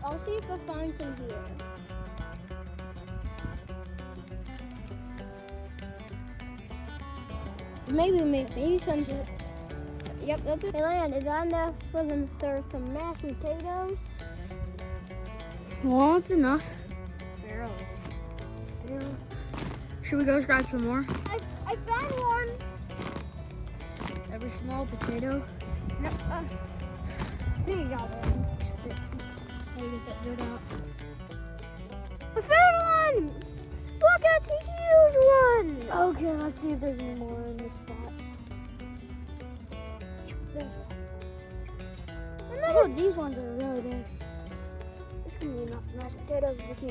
I'll see if I find some here. Maybe some. Yep, that's it. Hey, Land, is that enough for them to serve some mashed potatoes? Well, it's enough. Barely. Should we go grab some more? I found one. Every small potato. Yep. There you go. How do you get that dirt out? I found one. Look, it's a huge one. Okay, let's see if there's any more in this spot. There's Oh, these ones are really big. This can be enough mashed potatoes if we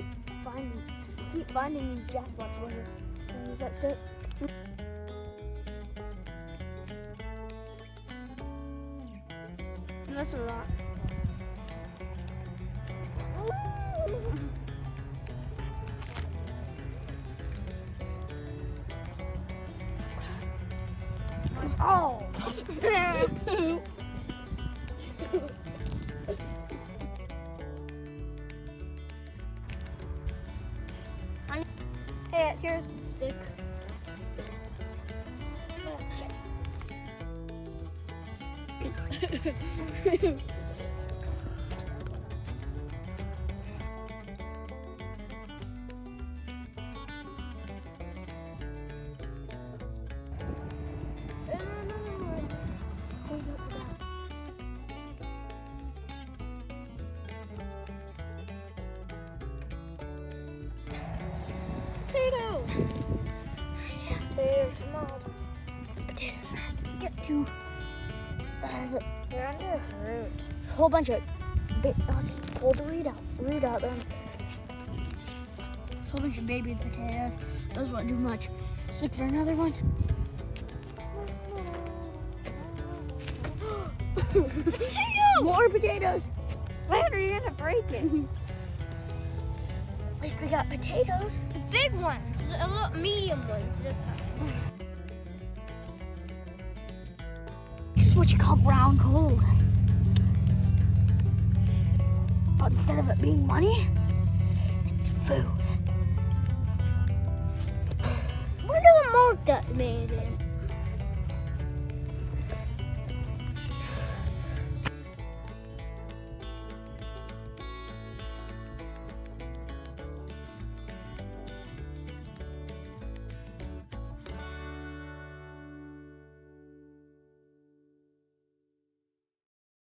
keep finding these jackpots when is that shit? And that's a rock. Oh! Hey, here's the stick. Potato! Potato, tomato. Potatoes are get to. They're under this root. A whole bunch of. Let's pull the root out then. It's a whole bunch of baby potatoes. Those won't do much. Let's look for another one. Potato! More potatoes. When are you gonna break it? At least we got potatoes. The big ones, the little medium ones this time. This is what you call brown gold. But instead of it being money, it's food. Look at the mark that made it.